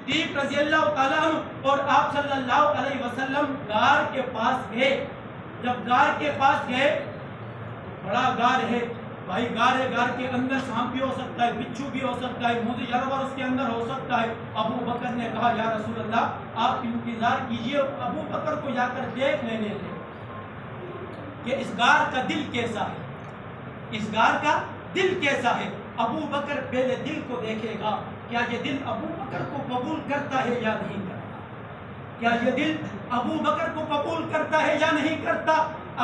صدیق رضی اللہ تعالیٰ عنہ اور آپ صلی اللہ علیہ وسلم غار کے پاس گئے. جب غار کے پاس گئے، بڑا غار ہے بھائی، غار ہے، غار کے اندر سانپ بھی ہو سکتا ہے، بچھو بھی ہو سکتا ہے، موذی جانور اس کے اندر ہو سکتا ہے. ابو بکر نے کہا یا رسول اللہ آپ انتظار کیجئے. ابو بکر کو جا کر دیکھ لینے تھے کہ اس غار کا دل کیسا ہے، اس غار کا دل کیسا ہے. ابو بکر پہلے دل کو دیکھے گا، کیا یہ دل ابو بکر کو قبول کرتا ہے یا نہیں کرتا، کیا یہ دل ابو بکر کو قبول کرتا ہے یا نہیں کرتا.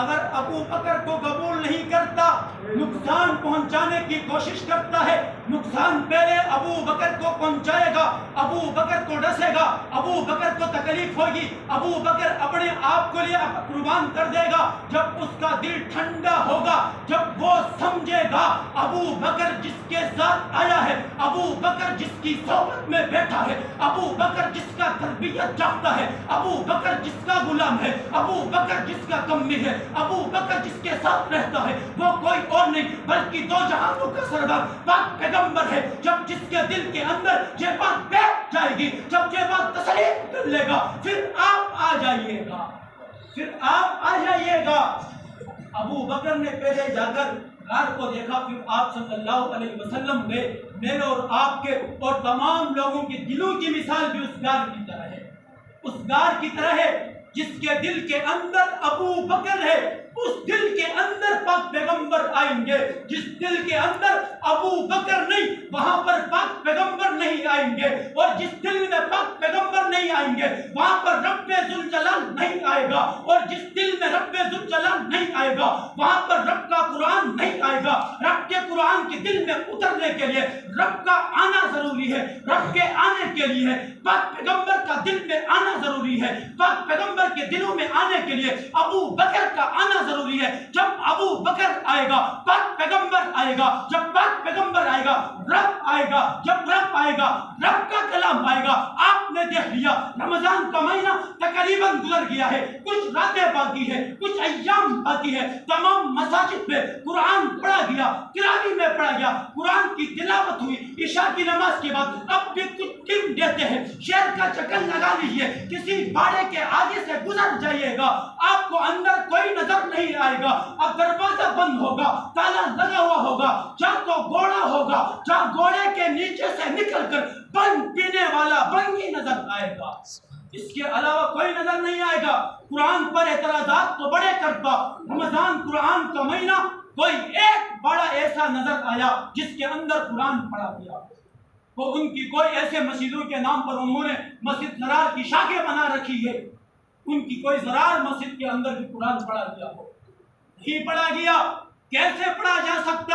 اگر ابو بکر کو قبول نہیں کرتا، نقصان پہنچانے کی کوشش کرتا ہے، نقصان پہلے ابو بکر کو پہنچائے گا، ابو بکر کو ڈسے گا، ابو بکر کو تکلیف ہوگی، ابو بکر اپنے آپ کو لیے قربان کر دے گا. جب اس کا دل ٹھنڈا ہوگا، جب وہ سمجھے گا ابو بکر جس کے ساتھ آیا ہے، ابو بکر جس کی صحبت میں بیٹھا ہے، ابو بکر جس کا تربیت چاہتا ہے، ابو بکر جس کا غلام ہے، ابو بکر جس کا کمی ہے، ابو بکر جس کے ساتھ رہتا ہے، وہ کوئی اور نہیں بلکہ دو جہانوں کا سردار پاک پیغمبر ہے. جب جس کے دل کے اندر یہ بات بیٹھ جائے گی، جب یہ بات تسلیم کر لے گا، پھر آپ آ جائیے گا، پھر آپ آ جائیے گا. ابو بکر نے پہلے جا کر غار کو دیکھا، پھر آپ صلی اللہ علیہ وسلم گئے. میرے اور آپ کے اور تمام لوگوں کے دلوں کی مثال بھی اس غار کی طرح ہے، اس غار کی طرح ہے. جس کے دل کے اندر ابو بکر ہے، اس دل کے اندر پاک پیغمبر آئیں گے. جس دل کے اندر ابو بکر نہیں، وہاں پر پاک پیغمبر نہیں آئیں گے. اور جس دل میں پاک پیغمبر نہیں آئیں گے، وہاں پر رب ذوالجلال نہیں آئے گا. اور جس دل میں رب ذوالجلال نہیں آئے گا، وہاں پر رب کا قرآن نہیں آئے گا. رب کے قرآن کے دل میں اترنے کے لیے رب کا آنا ضروری ہے. رب کے آنے کے لیے پاک پیغمبر کا دل میں آنا ضروری ہے. پاک پیغمبر کے دلوں میں آنے کے لیے ابو بکر کا آنا ضروری ہے. جب ابو بکر آئے گا، پاک پیغمبر آئے گا. جب پاک پیغمبر آئے گا، رب آئے گا. جب رب آئے گا، رب کا کلام آئے گا. آپ نے دیکھ لیا رمضان کا مہینہ تقریباً گزر گیا ہے، کچھ راتیں باقی ہے، کچھ ایام باقی ہے. تمام مساجد میں قرآن پڑھا گیا، تراویح میں پڑھا گیا، قرآن کی تلاوت ہوئی. عشاء کی نماز کے بعد اب بھی کچھ دن دیتے ہیں، شہر کا چکر لگا لیجئے، کسی باڑے کے آگے سے گزر جائیے گا، آپ کو اندر کوئی نظر نہیں آئے گا. اب دروازہ بند ہوگا، تالا لگا ہوا ہوگا، جہاں تو گھوڑا ہوگا، جہاں گھوڑے کے نیچے سے نکل کر بن پینے والا بنگی نظر آئے گا. اس کے علاوہ کوئی نظر نہیں آئے گا. قرآن پر اعتراضات تو بڑے کرتا، رمضان قرآن کا مہینہ کوئی ایک بڑا ایسا نظر آیا جس کے اندر قرآن پڑھا گیا. وہ ان کی کوئی ایسے مسجدوں کے نام پر انہوں نے مسجد زرار کی شاخیں بنا رکھی ہے، ان کی کوئی زرار مسجد کے اندر بھی قرآن پڑھا گیا ہو؟ نہیں پڑھا گیا. کیسے پڑھا جا سکتا